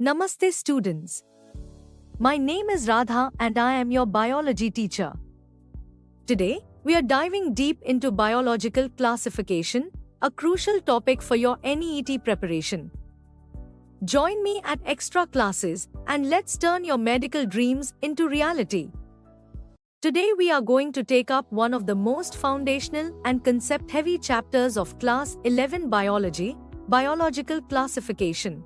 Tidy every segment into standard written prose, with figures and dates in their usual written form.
Namaste students. My name is Radha and I am your biology teacher. Today, we are diving deep into biological classification, a crucial topic for your NEET preparation. Join me at extra classes and let's turn your medical dreams into reality. Today we are going to take up one of the most foundational and concept-heavy chapters of Class 11 Biology, Biological Classification.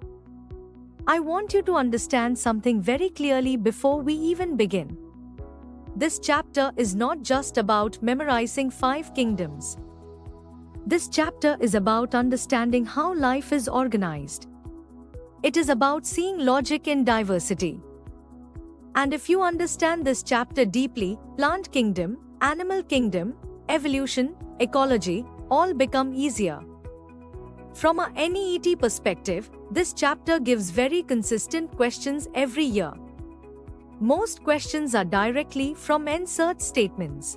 I want you to understand something very clearly before we even begin. This chapter is not just about memorizing 5 kingdoms. This chapter is about understanding how life is organized. It is about seeing logic in diversity. And if you understand this chapter deeply, plant kingdom, animal kingdom, evolution, ecology, all become easier. From a NEET perspective, this chapter gives very consistent questions every year. Most questions are directly from insert statements.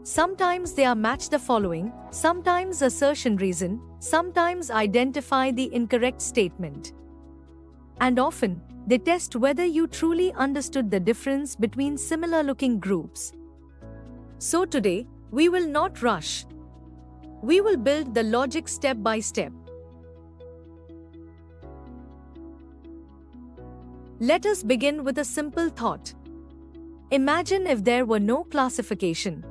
Sometimes they are match the following, sometimes assertion reason, sometimes identify the incorrect statement. And often, they test whether you truly understood the difference between similar looking groups. So today, we will not rush. We will build the logic step by step. Let us begin with a simple thought. Imagine if there were no classification.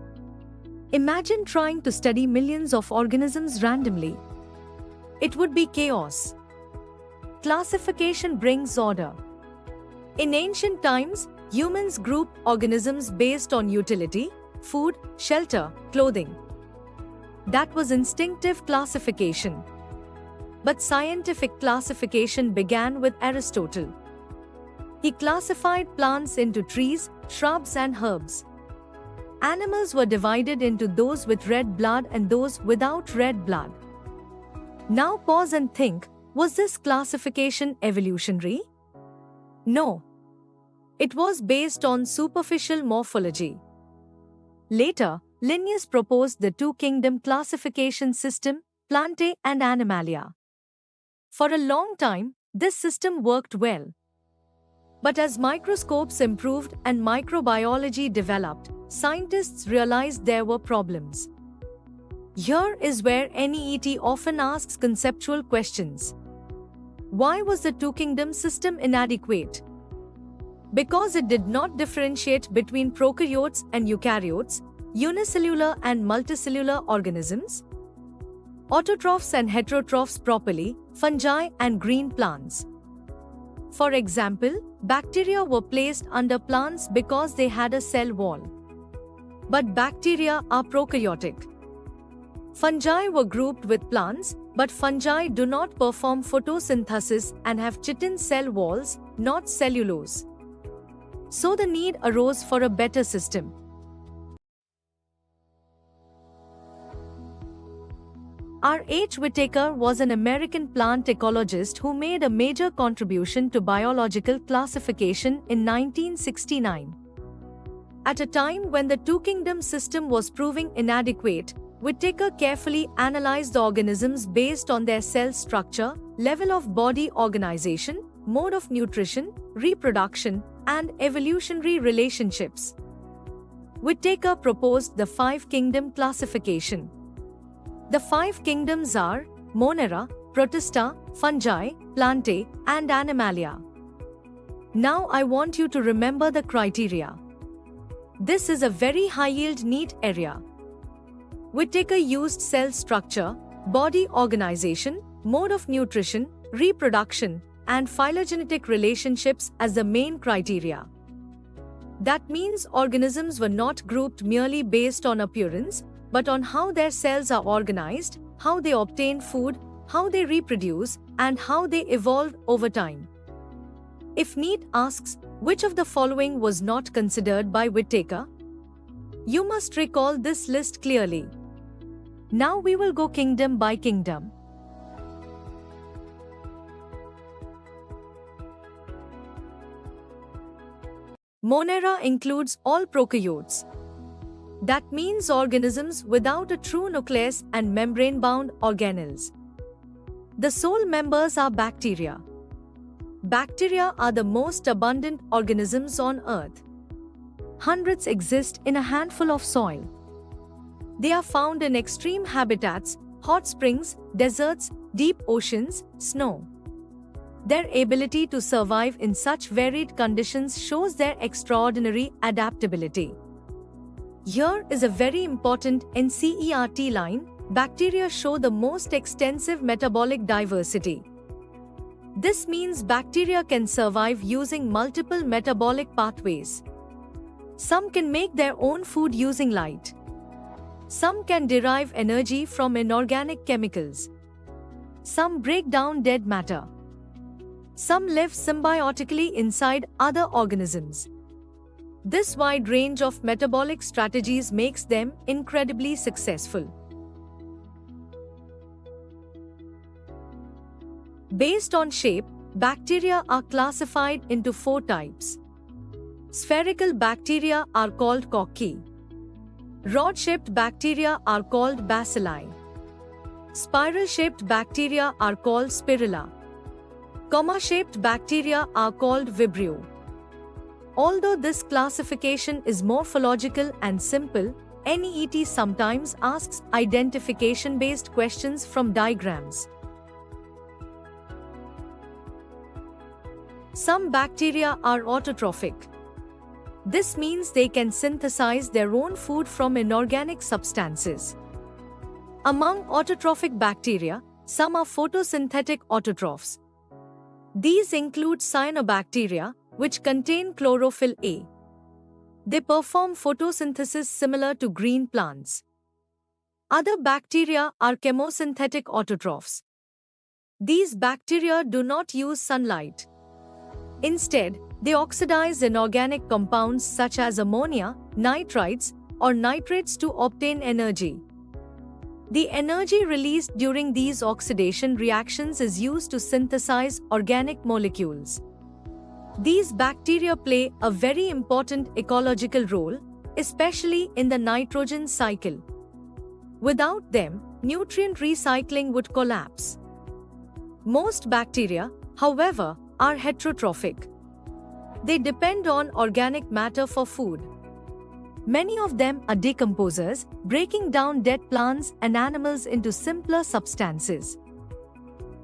Imagine trying to study millions of organisms randomly. It would be chaos. Classification brings order. In ancient times, humans grouped organisms based on utility, food, shelter, clothing. That was instinctive classification. But scientific classification began with Aristotle. He classified plants into trees, shrubs and herbs. Animals were divided into those with red blood and those without red blood. Now pause and think, was this classification evolutionary? No. It was based on superficial morphology. Later, Linnaeus proposed the two-kingdom classification system, Plantae and Animalia. For a long time, this system worked well. But as microscopes improved and microbiology developed, scientists realized there were problems. Here is where NEET often asks conceptual questions. Why was the two-kingdom system inadequate? Because it did not differentiate between prokaryotes and eukaryotes, unicellular and multicellular organisms, autotrophs and heterotrophs properly, fungi and green plants. For example, bacteria were placed under plants because they had a cell wall. But bacteria are prokaryotic. Fungi were grouped with plants, but fungi do not perform photosynthesis and have chitin cell walls, not cellulose. So the need arose for a better system. R. H. Whitaker was an American plant ecologist who made a major contribution to biological classification in 1969. At a time when the two-kingdom system was proving inadequate, Whitaker carefully analyzed the organisms based on their cell structure, level of body organization, mode of nutrition, reproduction, and evolutionary relationships. Whitaker proposed the 5-kingdom classification. The 5 kingdoms are Monera, Protista, Fungi, Plantae, and Animalia. Now I want you to remember the criteria. This is a very high-yield NEET area. Whitaker used cell structure, body organization, mode of nutrition, reproduction, and phylogenetic relationships as the main criteria. That means organisms were not grouped merely based on appearance, but on how their cells are organized, how they obtain food, how they reproduce, and how they evolve over time. If NEET asks, which of the following was not considered by Whitaker? You must recall this list clearly. Now we will go kingdom by kingdom. Monera includes all prokaryotes. That means organisms without a true nucleus and membrane-bound organelles. The sole members are bacteria. Bacteria are the most abundant organisms on Earth. Hundreds exist in a handful of soil. They are found in extreme habitats, hot springs, deserts, deep oceans, snow. Their ability to survive in such varied conditions shows their extraordinary adaptability. Here is a very important NCERT line: bacteria show the most extensive metabolic diversity. This means bacteria can survive using multiple metabolic pathways. Some can make their own food using light. Some can derive energy from inorganic chemicals. Some break down dead matter. Some live symbiotically inside other organisms. This wide range of metabolic strategies makes them incredibly successful. Based on shape, bacteria are classified into 4 types. Spherical bacteria are called cocci. Rod-shaped bacteria are called bacilli. Spiral-shaped bacteria are called spirilla. Comma-shaped bacteria are called vibrio. Although this classification is morphological and simple, NEET sometimes asks identification-based questions from diagrams. Some bacteria are autotrophic. This means they can synthesize their own food from inorganic substances. Among autotrophic bacteria, some are photosynthetic autotrophs. These include cyanobacteria, which contain chlorophyll A. They perform photosynthesis similar to green plants. Other bacteria are chemosynthetic autotrophs. These bacteria do not use sunlight. Instead, they oxidize inorganic compounds such as ammonia, nitrites, or nitrates to obtain energy. The energy released during these oxidation reactions is used to synthesize organic molecules. These bacteria play a very important ecological role, especially in the nitrogen cycle. Without them, nutrient recycling would collapse. Most bacteria, however, are heterotrophic. They depend on organic matter for food. Many of them are decomposers, breaking down dead plants and animals into simpler substances.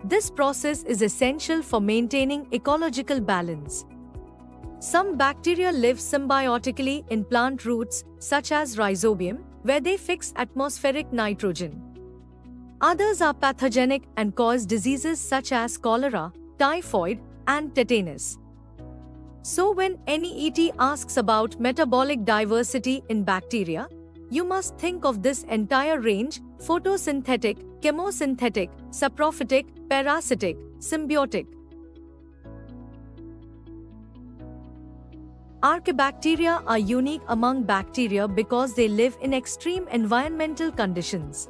This process is essential for maintaining ecological balance. Some bacteria live symbiotically in plant roots, such as rhizobium, where they fix atmospheric nitrogen. Others are pathogenic and cause diseases such as cholera, typhoid, and tetanus. So when NEET asks about metabolic diversity in bacteria, you must think of this entire range: photosynthetic, chemosynthetic, saprophytic, parasitic, symbiotic. Archaebacteria are unique among bacteria because they live in extreme environmental conditions.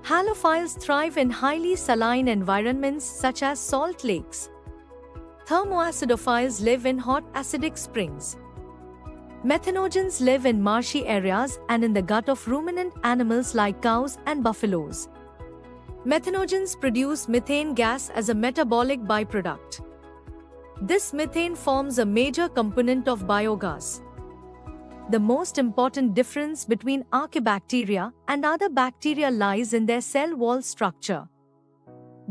Halophiles thrive in highly saline environments such as salt lakes. Thermoacidophiles live in hot acidic springs. Methanogens live in marshy areas and in the gut of ruminant animals like cows and buffaloes. Methanogens produce methane gas as a metabolic byproduct. This methane forms a major component of biogas. The most important difference between archaebacteria and other bacteria lies in their cell wall structure.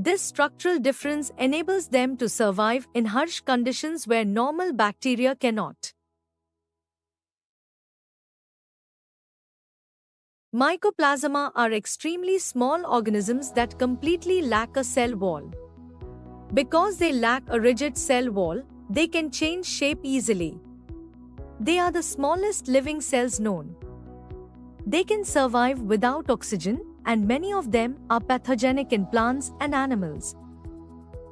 This structural difference enables them to survive in harsh conditions where normal bacteria cannot. Mycoplasma are extremely small organisms that completely lack a cell wall. Because they lack a rigid cell wall, they can change shape easily. They are the smallest living cells known. They can survive without oxygen, and many of them are pathogenic in plants and animals.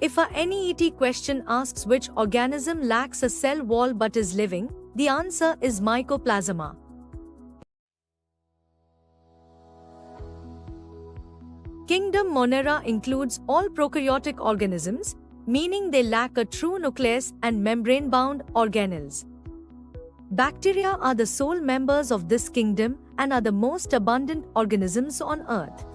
If a NEET question asks which organism lacks a cell wall but is living, the answer is Mycoplasma. Kingdom Monera includes all prokaryotic organisms, meaning they lack a true nucleus and membrane-bound organelles. Bacteria are the sole members of this kingdom and are the most abundant organisms on Earth.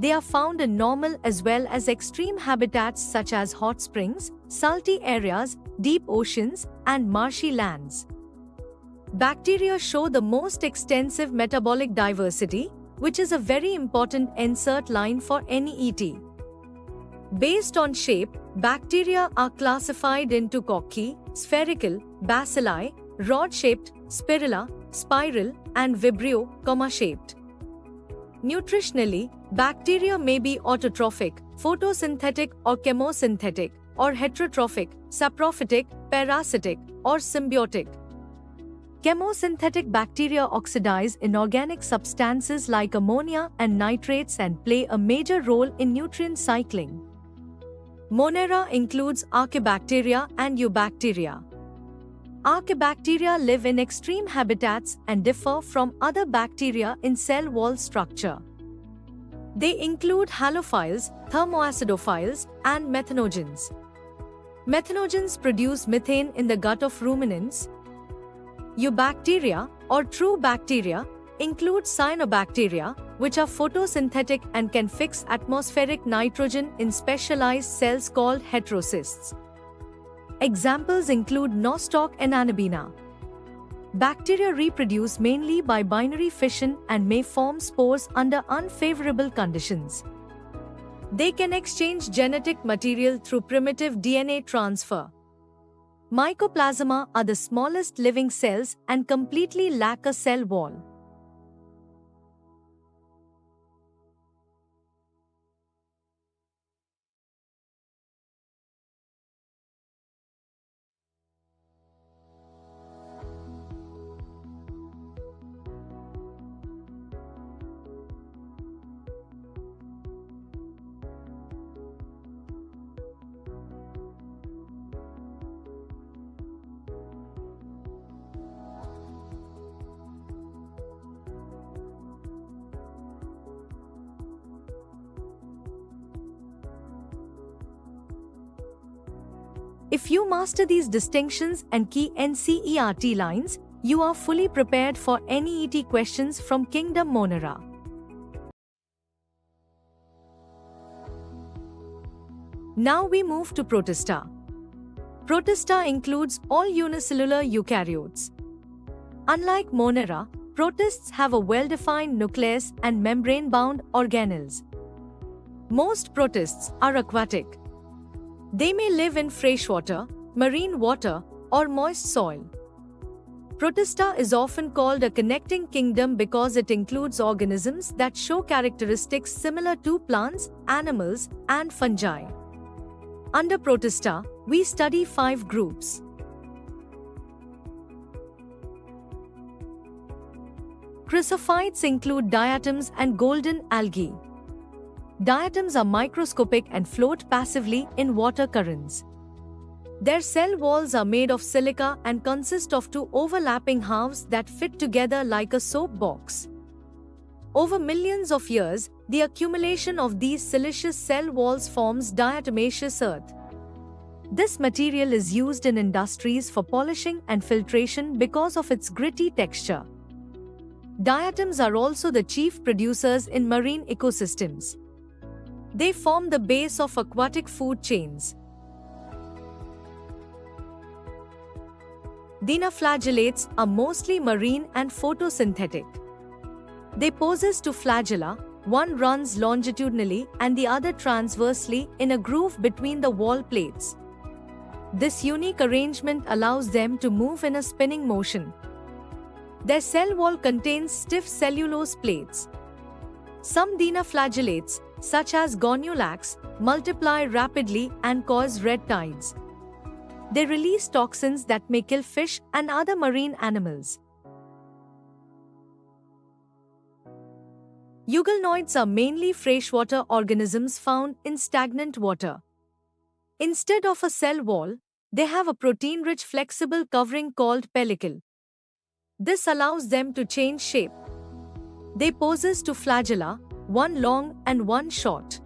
They are found in normal as well as extreme habitats such as hot springs, salty areas, deep oceans, and marshy lands. Bacteria show the most extensive metabolic diversity, which is a very important insert line for any ET. Based on shape, bacteria are classified into cocci, spherical, bacilli, rod-shaped, spirilla, spiral, and vibrio, comma-shaped. Nutritionally, bacteria may be autotrophic, photosynthetic or chemosynthetic, or heterotrophic, saprophytic, parasitic, or symbiotic. Chemosynthetic bacteria oxidize inorganic substances like ammonia and nitrates and play a major role in nutrient cycling. Monera includes Archaebacteria and Eubacteria. Archaebacteria live in extreme habitats and differ from other bacteria in cell wall structure. They include halophiles, thermoacidophiles, and methanogens. Methanogens produce methane in the gut of ruminants. Eubacteria, or true bacteria, include cyanobacteria, which are photosynthetic and can fix atmospheric nitrogen in specialized cells called heterocysts. Examples include Nostoc and Anabaena. Bacteria reproduce mainly by binary fission and may form spores under unfavorable conditions. They can exchange genetic material through primitive DNA transfer. Mycoplasma are the smallest living cells and completely lack a cell wall. If you master these distinctions and key NCERT lines, you are fully prepared for any ET questions from Kingdom Monera. Now we move to Protista. Protista includes all unicellular eukaryotes. Unlike Monera, protists have a well-defined nucleus and membrane-bound organelles. Most protists are aquatic. They may live in freshwater, marine water, or moist soil. Protista is often called a connecting kingdom because it includes organisms that show characteristics similar to plants, animals, and fungi. Under Protista, we study 5 groups. Chrysophytes include diatoms and golden algae. Diatoms are microscopic and float passively in water currents. Their cell walls are made of silica and consist of 2 overlapping halves that fit together like a soap box. Over millions of years, the accumulation of these siliceous cell walls forms diatomaceous earth. This material is used in industries for polishing and filtration because of its gritty texture. Diatoms are also the chief producers in marine ecosystems. They form the base of aquatic food chains. Dinoflagellates are mostly marine and photosynthetic. They possess 2 flagella, one runs longitudinally and the other transversely in a groove between the wall plates. This unique arrangement allows them to move in a spinning motion. Their cell wall contains stiff cellulose plates. Some dinoflagellates, such as Goniolax, multiply rapidly and cause red tides. They release toxins that may kill fish and other marine animals. Euglenoids are mainly freshwater organisms found in stagnant water. Instead of a cell wall, they have a protein-rich flexible covering called pellicle. This allows them to change shape. They possess 2 flagella, one long and one short.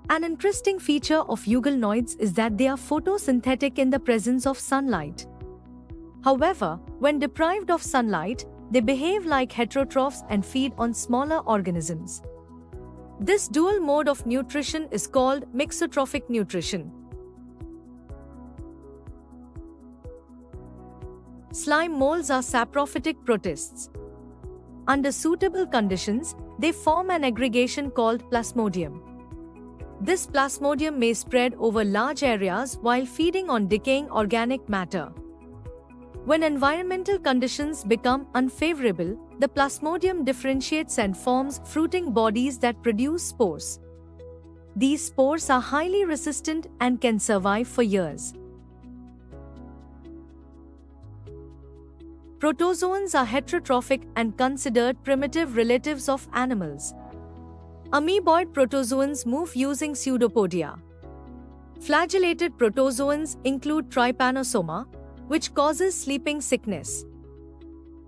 An interesting feature of euglenoids is that they are photosynthetic in the presence of sunlight. However, when deprived of sunlight, they behave like heterotrophs and feed on smaller organisms. This dual mode of nutrition is called mixotrophic nutrition. Slime molds are saprophytic protists. Under suitable conditions, they form an aggregation called plasmodium. This plasmodium may spread over large areas while feeding on decaying organic matter. When environmental conditions become unfavorable, the plasmodium differentiates and forms fruiting bodies that produce spores. These spores are highly resistant and can survive for years. Protozoans are heterotrophic and considered primitive relatives of animals. Amoeboid protozoans move using pseudopodia. Flagellated protozoans include Trypanosoma, which causes sleeping sickness.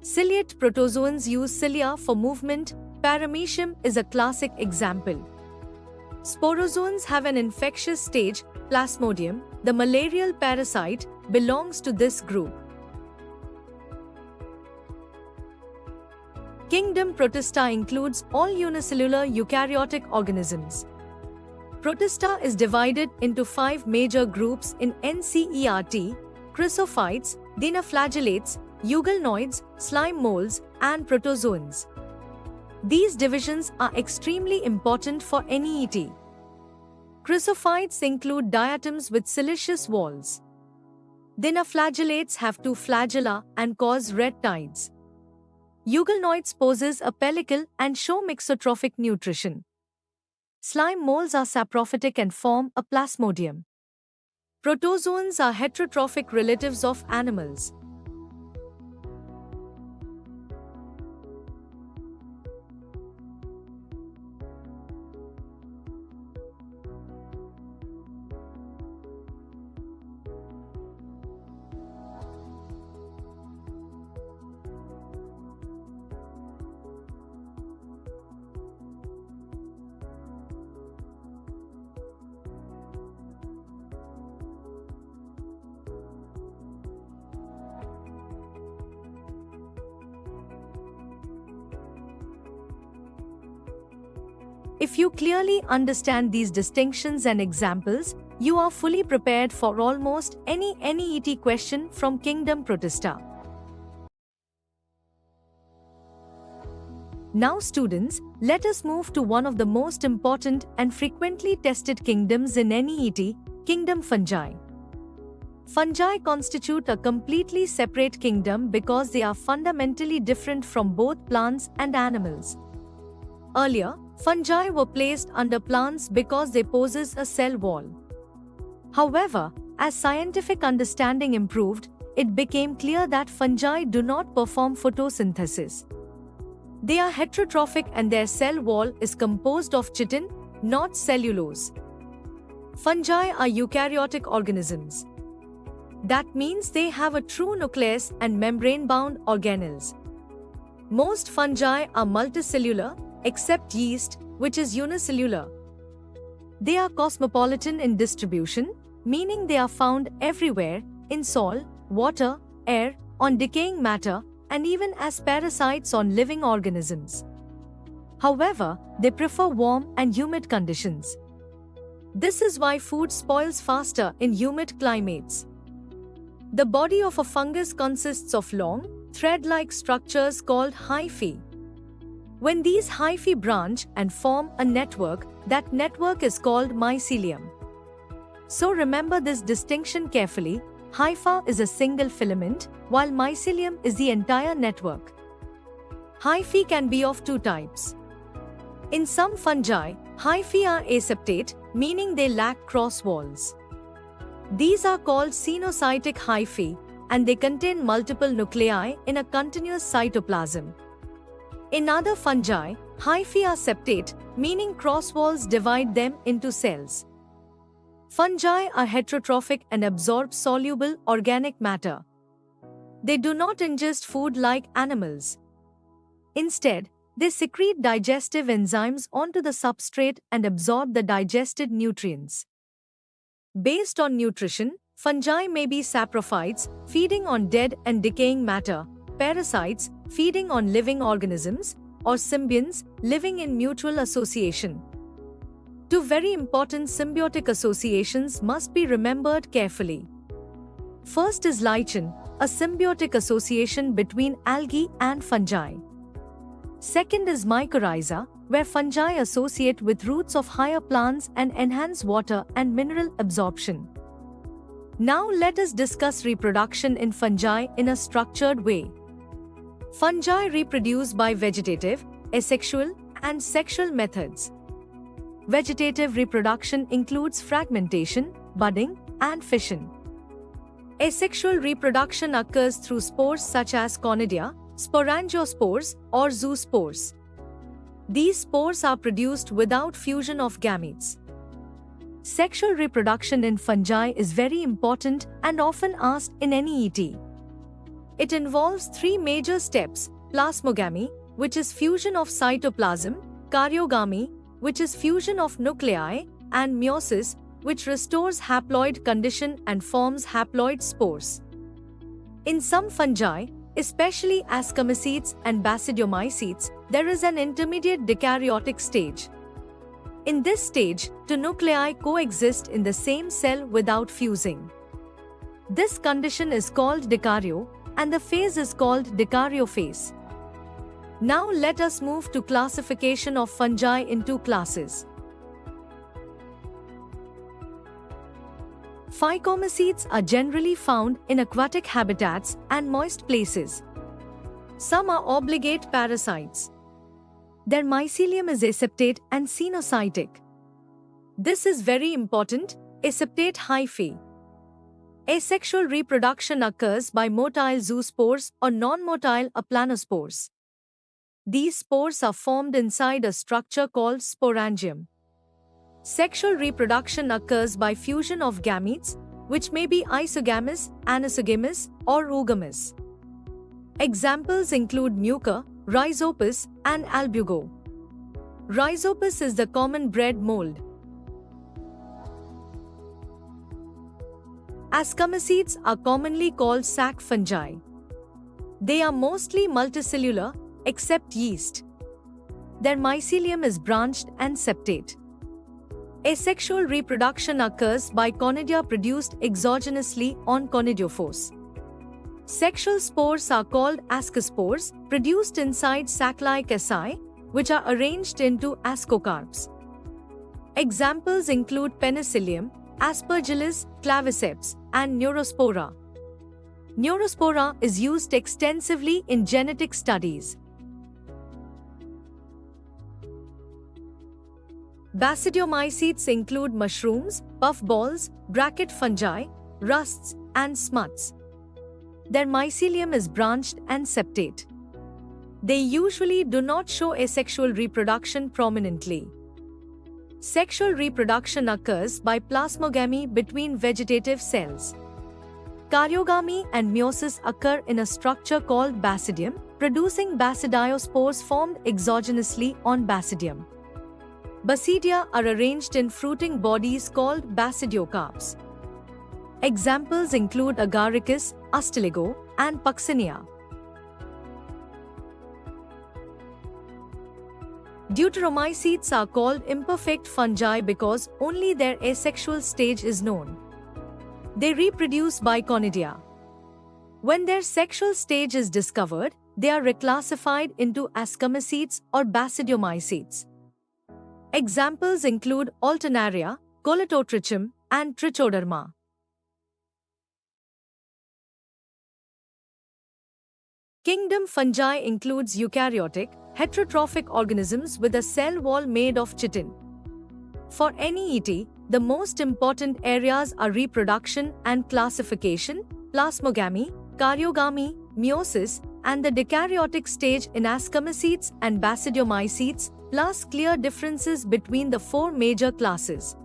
Ciliate protozoans use cilia for movement. Paramecium is a classic example. Sporozoans have an infectious stage. Plasmodium, the malarial parasite, belongs to this group. Kingdom Protista includes all unicellular eukaryotic organisms. Protista is divided into 5 major groups in NCERT: chrysophytes, dinoflagellates, euglenoids, slime molds, and protozoans. These divisions are extremely important for NEET. Chrysophytes include diatoms with siliceous walls. Dinoflagellates have 2 flagella and cause red tides. Euglenoids possess a pellicle and show mixotrophic nutrition. Slime molds are saprophytic and form a plasmodium. Protozoans are heterotrophic relatives of animals. If you clearly understand these distinctions and examples, you are fully prepared for almost any NEET question from Kingdom Protista. Now students, let us move to one of the most important and frequently tested kingdoms in NEET, Kingdom Fungi. Fungi constitute a completely separate kingdom because they are fundamentally different from both plants and animals. Earlier, fungi were placed under plants because they possess a cell wall. However, as scientific understanding improved, it became clear that fungi do not perform photosynthesis. They are heterotrophic and their cell wall is composed of chitin, not cellulose. Fungi are eukaryotic organisms. That means they have a true nucleus and membrane-bound organelles. Most fungi are multicellular, except yeast, which is unicellular. They are cosmopolitan in distribution, meaning they are found everywhere, in soil, water, air, on decaying matter, and even as parasites on living organisms. However, they prefer warm and humid conditions. This is why food spoils faster in humid climates. The body of a fungus consists of long, thread-like structures called hyphae. When these hyphae branch and form a network, that network is called mycelium. So remember this distinction carefully. Hypha is a single filament, while mycelium is the entire network. Hyphae can be of 2 types. In some fungi, hyphae are aseptate, meaning they lack cross walls. These are called cenocytic hyphae, and they contain multiple nuclei in a continuous cytoplasm. In other fungi, hyphae are septate, meaning cross walls divide them into cells. Fungi are heterotrophic and absorb soluble organic matter. They do not ingest food like animals. Instead, they secrete digestive enzymes onto the substrate and absorb the digested nutrients. Based on nutrition, fungi may be saprophytes, feeding on dead and decaying matter, parasites, feeding on living organisms, or symbionts, living in mutual association. 2 very important symbiotic associations must be remembered carefully. First is lichen, a symbiotic association between algae and fungi. Second is mycorrhiza, where fungi associate with roots of higher plants and enhance water and mineral absorption. Now let us discuss reproduction in fungi in a structured way. Fungi reproduce by vegetative, asexual, and sexual methods. Vegetative reproduction includes fragmentation, budding, and fission. Asexual reproduction occurs through spores such as conidia, sporangiospores, or zoospores. These spores are produced without fusion of gametes. Sexual reproduction in fungi is very important and often asked in any ET. It involves three major steps: plasmogamy, which is fusion of cytoplasm, karyogamy, which is fusion of nuclei, and meiosis, which restores haploid condition and forms haploid spores. In some fungi, especially Ascomycetes and Basidiomycetes, there is an intermediate dikaryotic stage. In this stage, two nuclei coexist in the same cell without fusing. This condition is called dikaryo, and the phase is called dikaryophase. Now let us move to classification of fungi in two classes. Phycomycetes are generally found in aquatic habitats and moist places. Some are obligate parasites. Their mycelium is aseptate and cenocytic. This is very important, aseptate hyphae. Asexual reproduction occurs by motile zoospores or non-motile aplanospores. These spores are formed inside a structure called sporangium. Sexual reproduction occurs by fusion of gametes, which may be isogamous, anisogamous, or oogamous. Examples include Mucor, Rhizopus, and Albugo. Rhizopus is the common bread mold. Ascomycetes are commonly called sac fungi. They are mostly multicellular, except yeast. Their mycelium is branched and septate. Asexual reproduction occurs by conidia produced exogenously on conidiophores. Sexual spores are called ascospores, produced inside sac-like asci, which are arranged into ascocarps. Examples include Penicillium, Aspergillus, Claviceps, and Neurospora. Neurospora is used extensively in genetic studies. Basidiomycetes include mushrooms, puffballs, bracket fungi, rusts, and smuts. Their mycelium is branched and septate. They usually do not show asexual reproduction prominently. Sexual reproduction occurs by plasmogamy between vegetative cells. Karyogamy and meiosis occur in a structure called basidium, producing basidiospores formed exogenously on basidium. Basidia are arranged in fruiting bodies called basidiocarps. Examples include Agaricus, Astiligo, and Puccinia. Deuteromycetes are called imperfect fungi because only their asexual stage is known. They reproduce by conidia. When their sexual stage is discovered, they are reclassified into Ascomycetes or Basidiomycetes. Examples include Alternaria, Coletotrichum, and Trichoderma. Kingdom fungi includes eukaryotic, heterotrophic organisms with a cell wall made of chitin. For any ET, the most important areas are reproduction and classification, plasmogamy, karyogamy, meiosis, and the dikaryotic stage in Ascomycetes and Basidiomycetes, plus clear differences between the four major classes.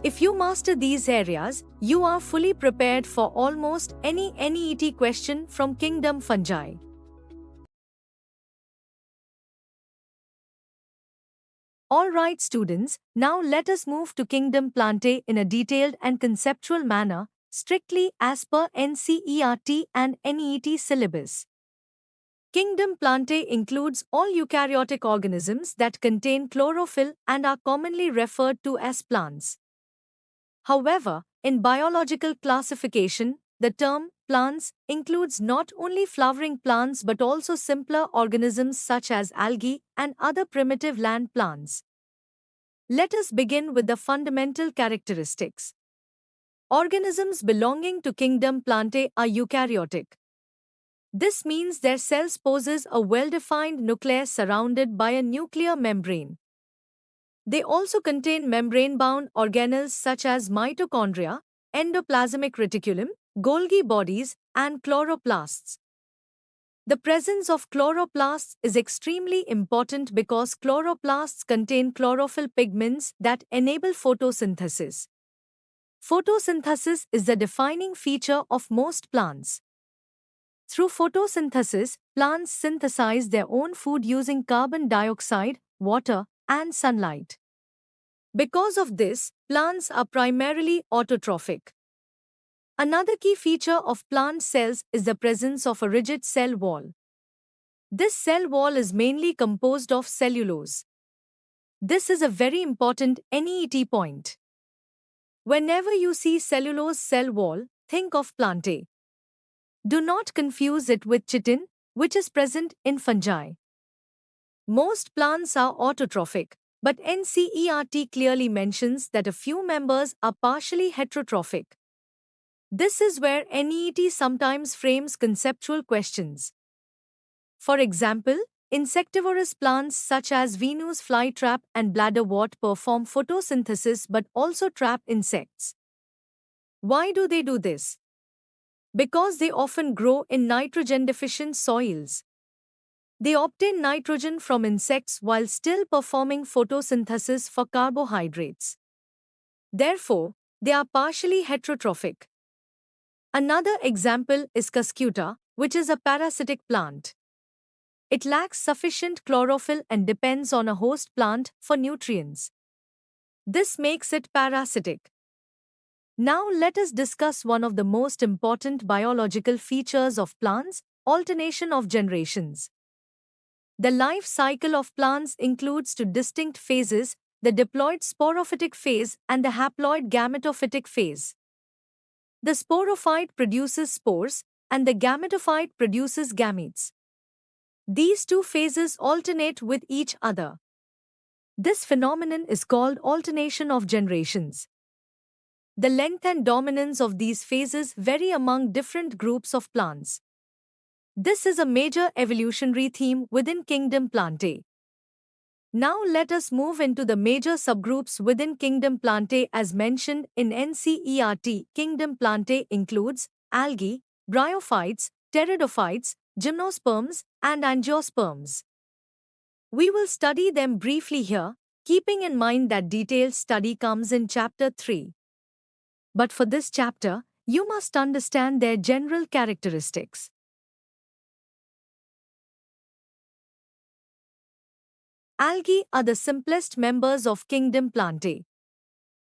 If you master these areas, you are fully prepared for almost any NEET question from Kingdom Fungi. Alright students, now let us move to Kingdom Plantae in a detailed and conceptual manner, strictly as per NCERT and NEET syllabus. Kingdom Plantae includes all eukaryotic organisms that contain chlorophyll and are commonly referred to as plants. However, in biological classification, the term plants includes not only flowering plants but also simpler organisms such as algae and other primitive land plants. Let us begin with the fundamental characteristics. Organisms belonging to Kingdom Plantae are eukaryotic. This means their cells possess a well-defined nucleus surrounded by a nuclear membrane. They also contain membrane-bound organelles such as mitochondria, endoplasmic reticulum, Golgi bodies, and chloroplasts. The presence of chloroplasts is extremely important because chloroplasts contain chlorophyll pigments that enable photosynthesis. Photosynthesis is the defining feature of most plants. Through photosynthesis, plants synthesize their own food using carbon dioxide, water, and sunlight. Because of this, plants are primarily autotrophic. Another key feature of plant cells is the presence of a rigid cell wall. This cell wall is mainly composed of cellulose. This is a very important NEET point. Whenever you see cellulose cell wall, think of Plantae. Do not confuse it with chitin, which is present in fungi. Most plants are autotrophic, but NCERT clearly mentions that a few members are partially heterotrophic. This is where NEET sometimes frames conceptual questions. For example, insectivorous plants such as Venus flytrap and bladderwort perform photosynthesis but also trap insects. Why do they do this? Because they often grow in nitrogen-deficient soils. They obtain nitrogen from insects while still performing photosynthesis for carbohydrates. Therefore, they are partially heterotrophic. Another example is Cuscuta, which is a parasitic plant. It lacks sufficient chlorophyll and depends on a host plant for nutrients. This makes it parasitic. Now let us discuss one of the most important biological features of plants, alternation of generations. The life cycle of plants includes two distinct phases, the diploid sporophytic phase and the haploid gametophytic phase. The sporophyte produces spores, and the gametophyte produces gametes. These two phases alternate with each other. This phenomenon is called alternation of generations. The length and dominance of these phases vary among different groups of plants. This is a major evolutionary theme within Kingdom Plantae. Now let us move into the major subgroups within Kingdom Plantae as mentioned in NCERT. Kingdom Plantae includes algae, bryophytes, pteridophytes, gymnosperms, and angiosperms. We will study them briefly here, keeping in mind that detailed study comes in Chapter 3. But for this chapter, you must understand their general characteristics. Algae are the simplest members of Kingdom Plantae.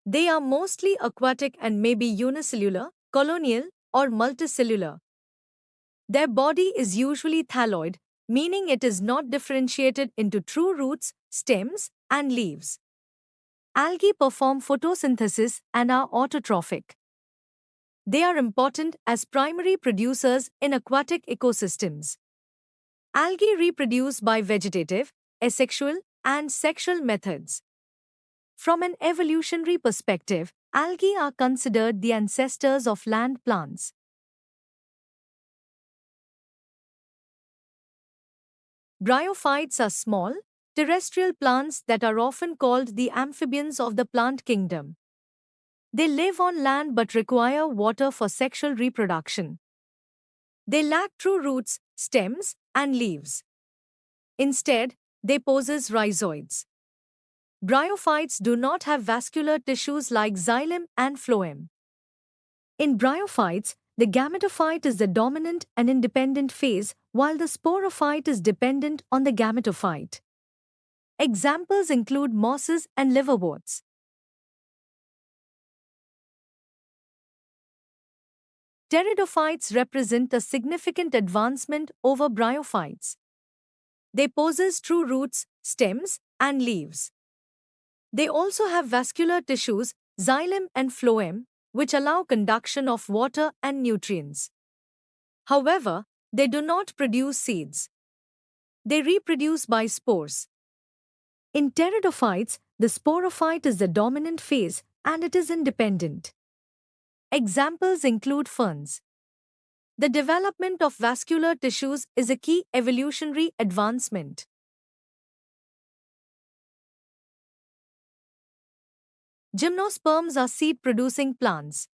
They are mostly aquatic and may be unicellular, colonial, or multicellular. Their body is usually thalloid, meaning it is not differentiated into true roots, stems, and leaves. Algae perform photosynthesis and are autotrophic. They are important as primary producers in aquatic ecosystems. Algae reproduce by vegetative, asexual, and sexual methods. From an evolutionary perspective, algae are considered the ancestors of land plants. Bryophytes are small, terrestrial plants that are often called the amphibians of the plant kingdom. They live on land but require water for sexual reproduction. They lack true roots, stems, and leaves. Instead, they possess rhizoids. Bryophytes do not have vascular tissues like xylem and phloem. In bryophytes, the gametophyte is the dominant and independent phase, while the sporophyte is dependent on the gametophyte. Examples include mosses and liverworts. Pteridophytes represent a significant advancement over bryophytes. They possess true roots, stems, and leaves. They also have vascular tissues, xylem and phloem, which allow conduction of water and nutrients. However, they do not produce seeds. They reproduce by spores. In pteridophytes, the sporophyte is the dominant phase and it is independent. Examples include ferns. The development of vascular tissues is a key evolutionary advancement. Gymnosperms are seed-producing plants.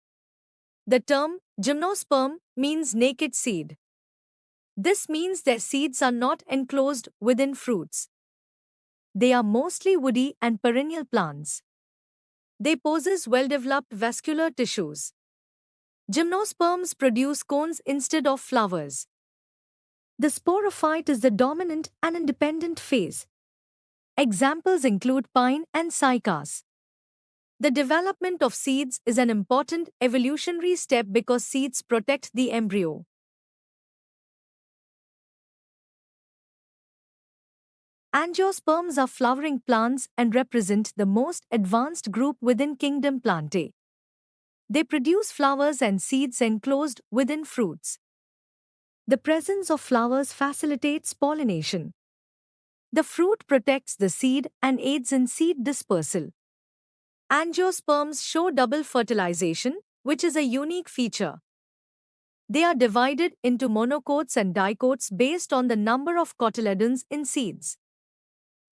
The term gymnosperm means naked seed. This means their seeds are not enclosed within fruits. They are mostly woody and perennial plants. They possess well-developed vascular tissues. Gymnosperms produce cones instead of flowers. The sporophyte is the dominant and independent phase. Examples include pine and cycas. The development of seeds is an important evolutionary step because seeds protect the embryo. Angiosperms are flowering plants and represent the most advanced group within kingdom Plantae. They produce flowers and seeds enclosed within fruits. The presence of flowers facilitates pollination. The fruit protects the seed and aids in seed dispersal. Angiosperms show double fertilization, which is a unique feature. They are divided into monocots and dicots based on the number of cotyledons in seeds.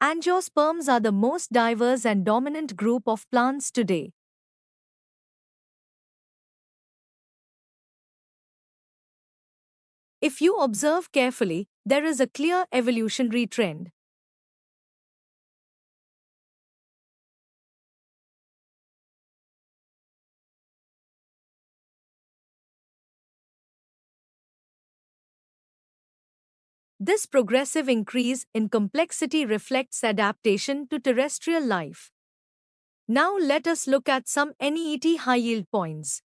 Angiosperms are the most diverse and dominant group of plants today. If you observe carefully, there is a clear evolutionary trend. This progressive increase in complexity reflects adaptation to terrestrial life. Now let us look at some NEET high-yield points.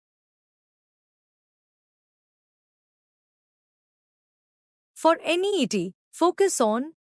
For NEET, focus on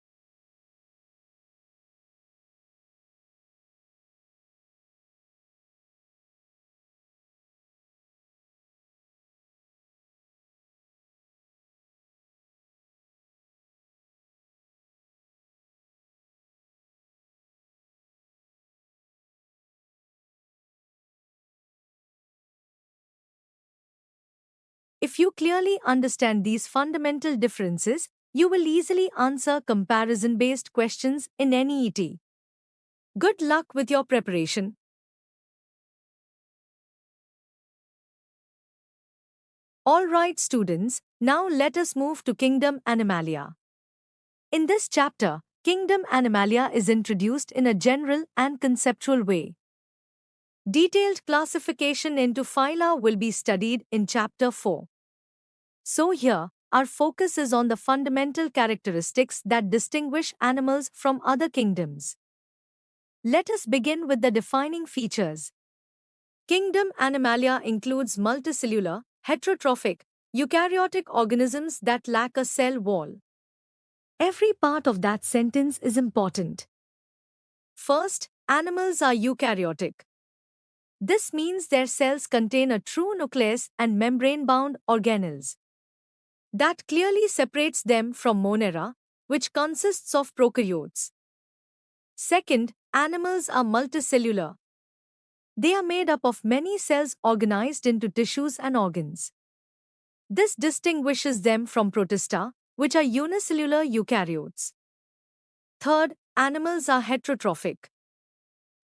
If you clearly understand these fundamental differences, you will easily answer comparison-based questions in NEET. Good luck with your preparation. Alright students, now let us move to Kingdom Animalia. In this chapter, Kingdom Animalia is introduced in a general and conceptual way. Detailed classification into phyla will be studied in Chapter 4. So here, our focus is on the fundamental characteristics that distinguish animals from other kingdoms. Let us begin with the defining features. Kingdom Animalia includes multicellular, heterotrophic, eukaryotic organisms that lack a cell wall. Every part of that sentence is important. First, animals are eukaryotic. This means their cells contain a true nucleus and membrane-bound organelles. That clearly separates them from Monera, which consists of prokaryotes. Second, animals are multicellular. They are made up of many cells organized into tissues and organs. This distinguishes them from Protista, which are unicellular eukaryotes. Third, animals are heterotrophic.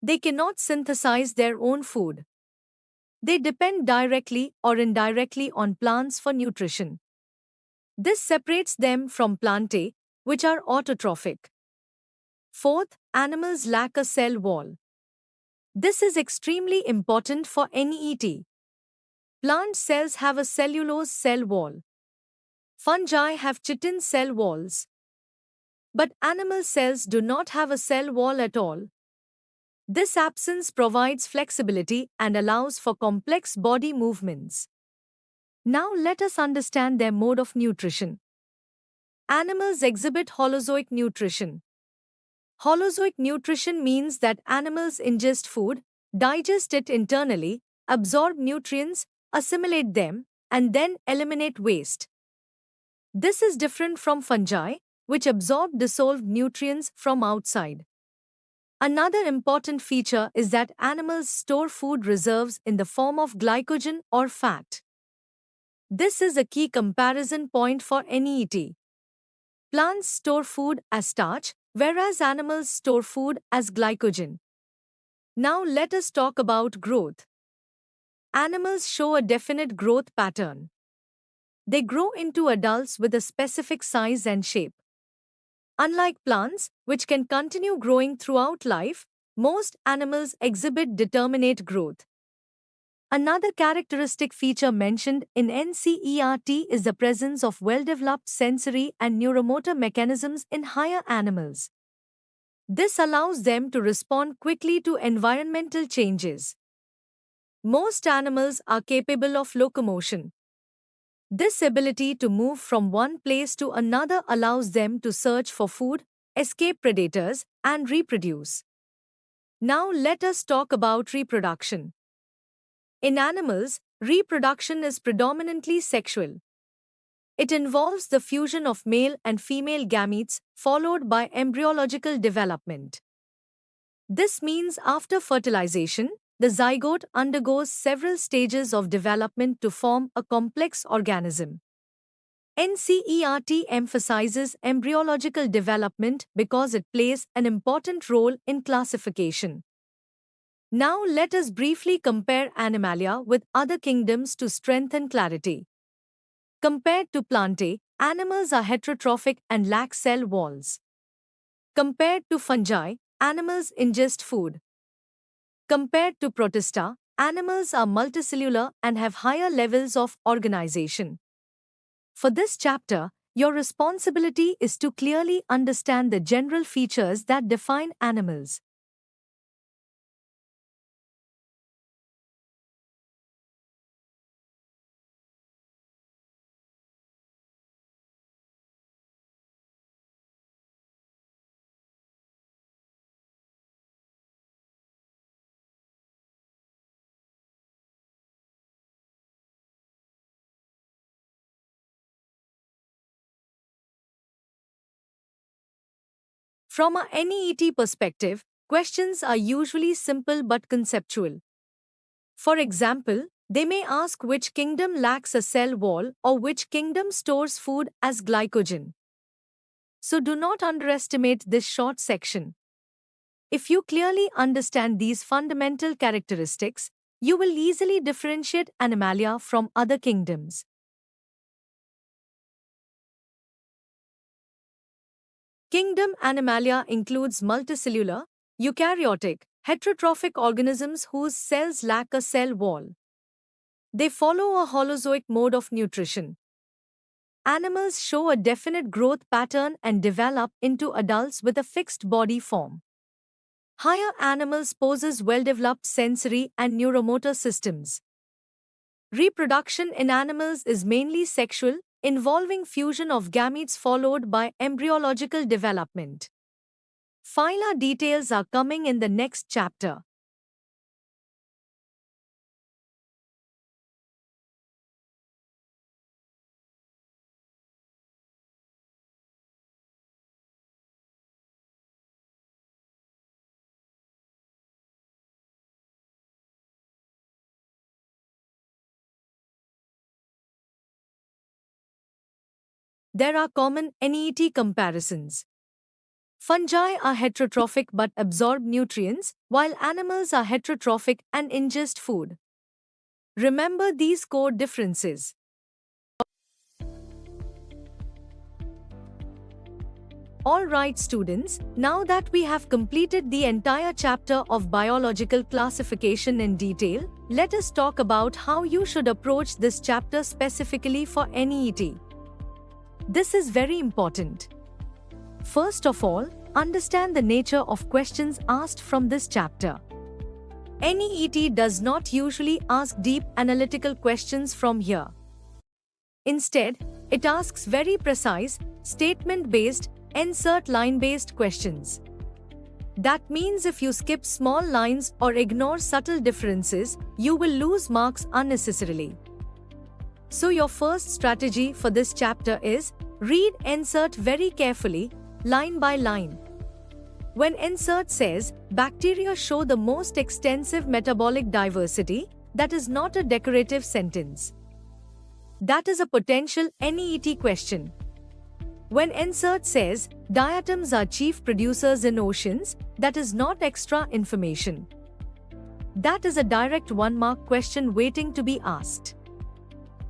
They cannot synthesize their own food. They depend directly or indirectly on plants for nutrition. This separates them from Plantae, which are autotrophic. Fourth, animals lack a cell wall. This is extremely important for NET. Plant cells have a cellulose cell wall. Fungi have chitin cell walls. But animal cells do not have a cell wall at all. This absence provides flexibility and allows for complex body movements. Now let us understand their mode of nutrition. Animals exhibit holozoic nutrition. Holozoic nutrition means that animals ingest food, digest it internally, absorb nutrients, assimilate them, and then eliminate waste. This is different from fungi, which absorb dissolved nutrients from outside. Another important feature is that animals store food reserves in the form of glycogen or fat. This is a key comparison point for NET. Plants store food as starch, whereas animals store food as glycogen. Now let us talk about growth. Animals show a definite growth pattern. They grow into adults with a specific size and shape. Unlike plants, which can continue growing throughout life, most animals exhibit determinate growth. Another characteristic feature mentioned in NCERT is the presence of well-developed sensory and neuromotor mechanisms in higher animals. This allows them to respond quickly to environmental changes. Most animals are capable of locomotion. This ability to move from one place to another allows them to search for food, escape predators, and reproduce. Now let us talk about reproduction. In animals, reproduction is predominantly sexual. It involves the fusion of male and female gametes, followed by embryological development. This means after fertilization, the zygote undergoes several stages of development to form a complex organism. NCERT emphasizes embryological development because it plays an important role in classification. Now let us briefly compare Animalia with other kingdoms to strengthen clarity. Compared to Plantae, animals are heterotrophic and lack cell walls. Compared to fungi, animals ingest food. Compared to Protista, animals are multicellular and have higher levels of organization. For this chapter, your responsibility is to clearly understand the general features that define animals. From a NET perspective, questions are usually simple but conceptual. For example, they may ask which kingdom lacks a cell wall or which kingdom stores food as glycogen. So do not underestimate this short section. If you clearly understand these fundamental characteristics, you will easily differentiate Animalia from other kingdoms. Kingdom Animalia includes multicellular, eukaryotic, heterotrophic organisms whose cells lack a cell wall. They follow a holozoic mode of nutrition. Animals show a definite growth pattern and develop into adults with a fixed body form. Higher animals possess well-developed sensory and neuromotor systems. Reproduction in animals is mainly sexual, involving fusion of gametes followed by embryological development. Phyla details are coming in the next chapter. There are common NET comparisons. Fungi are heterotrophic but absorb nutrients, while animals are heterotrophic and ingest food. Remember these core differences. Alright students, now that we have completed the entire chapter of biological classification in detail, let us talk about how you should approach this chapter specifically for NEET. This is very important. First of all, understand the nature of questions asked from this chapter. NEET does not usually ask deep analytical questions from here. Instead, it asks very precise, statement-based, insert line-based questions. That means if you skip small lines or ignore subtle differences, you will lose marks unnecessarily. So your first strategy for this chapter is, read insert very carefully, line by line. When insert says, bacteria show the most extensive metabolic diversity, that is not a decorative sentence. That is a potential NEET question. When insert says, diatoms are chief producers in oceans, that is not extra information. That is a direct 1-mark question waiting to be asked.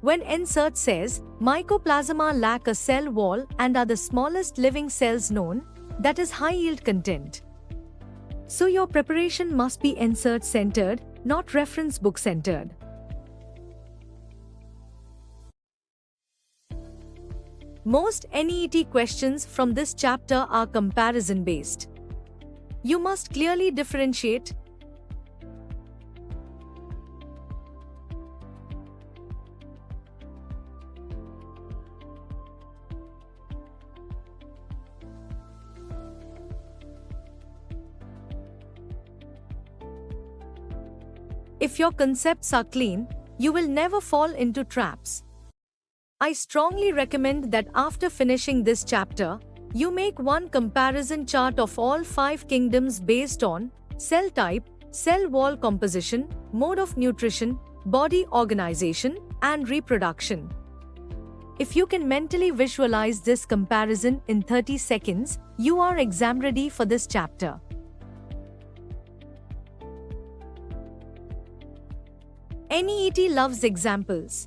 When insert says, mycoplasma lack a cell wall and are the smallest living cells known, that is high-yield content. So your preparation must be insert-centered, not reference book-centered. Most NEET questions from this chapter are comparison-based. You must clearly differentiate If your concepts are clean, you will never fall into traps. I strongly recommend that after finishing this chapter, you make one comparison chart of all 5 kingdoms based on cell type, cell wall composition, mode of nutrition, body organization, and reproduction. If you can mentally visualize this comparison in 30 seconds, you are exam ready for this chapter. NEET loves examples.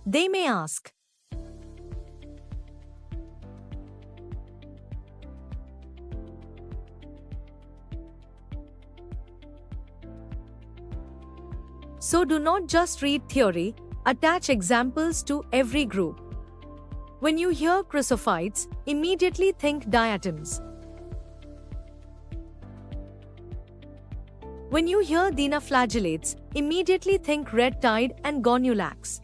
They may ask, so do not just read theory, attach examples to every group. When you hear chrysophytes, immediately think diatoms. When you hear dinoflagellates, immediately think red tide and goniulax.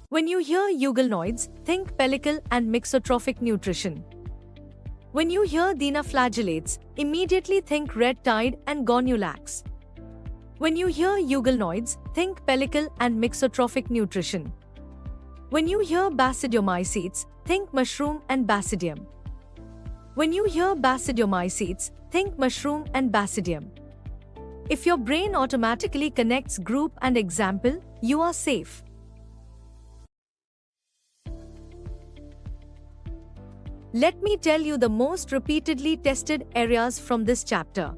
When you hear euglenoids, think pellicle and mixotrophic nutrition. When you hear dinoflagellates, immediately think red tide and goniulax. When you hear euglenoids, think pellicle and mixotrophic nutrition. When you hear basidiomycetes, think mushroom and basidium. When you hear basidiomycetes, think mushroom and basidium. If your brain automatically connects group and example, you are safe. Let me tell you the most repeatedly tested areas from this chapter.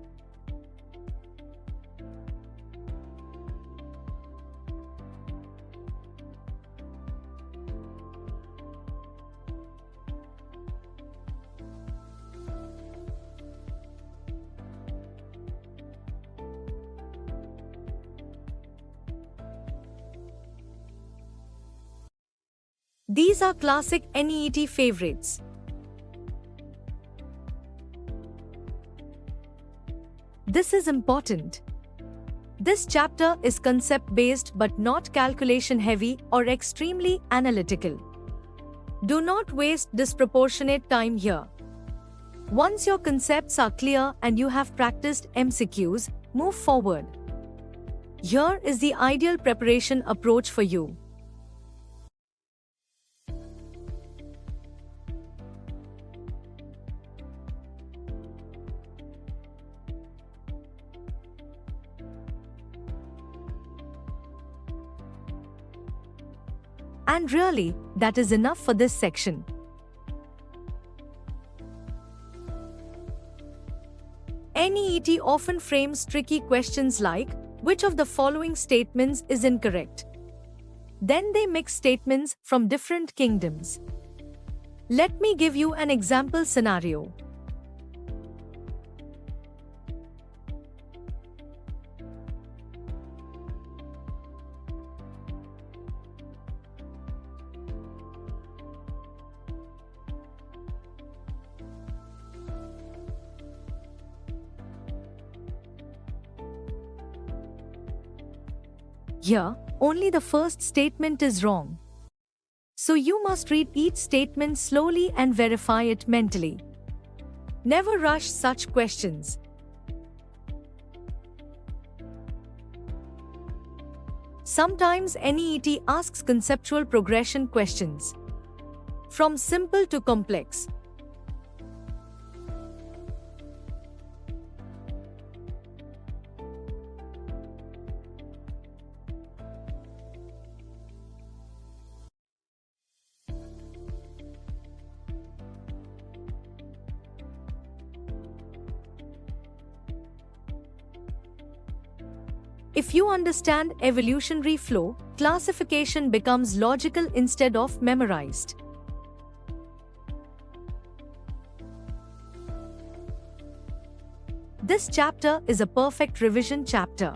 These are classic NEET favorites. This is important. This chapter is concept-based but not calculation-heavy or extremely analytical. Do not waste disproportionate time here. Once your concepts are clear and you have practiced MCQs, move forward. Here is the ideal preparation approach for you. And really, that is enough for this section. NEET often frames tricky questions like, which of the following statements is incorrect? Then they mix statements from different kingdoms. Let me give you an example scenario. Here, only the first statement is wrong. So you must read each statement slowly and verify it mentally. Never rush such questions. Sometimes NEET asks conceptual progression questions. From simple to complex. If you understand evolutionary flow, classification becomes logical instead of memorized. This chapter is a perfect revision chapter.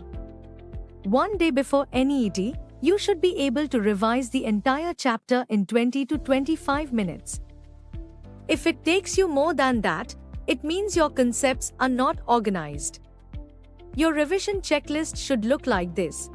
One day before NEET, you should be able to revise the entire chapter in 20 to 25 minutes. If it takes you more than that, it means your concepts are not organized. Your revision checklist should look like this.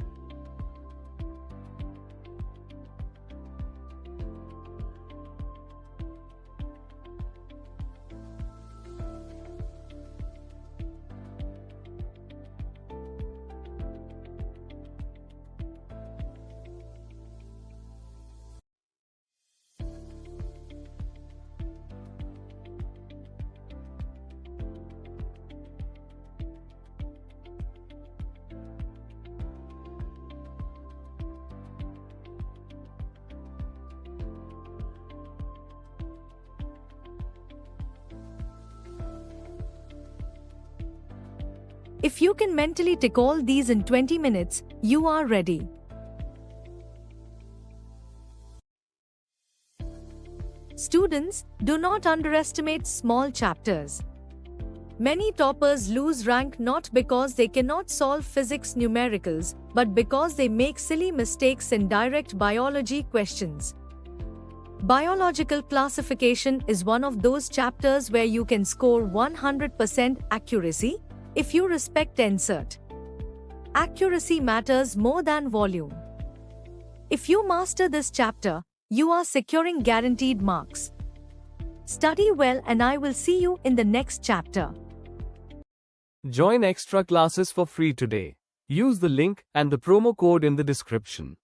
If you can mentally tick all these in 20 minutes, you are ready. Students, do not underestimate small chapters. Many toppers lose rank not because they cannot solve physics numericals, but because they make silly mistakes in direct biology questions. Biological classification is one of those chapters where you can score 100% accuracy if you respect NCERT. Accuracy matters more than volume. If you master this chapter, you are securing guaranteed marks. Study well and I will see you in the next chapter. Join extra classes for free today. Use the link and the promo code in the description.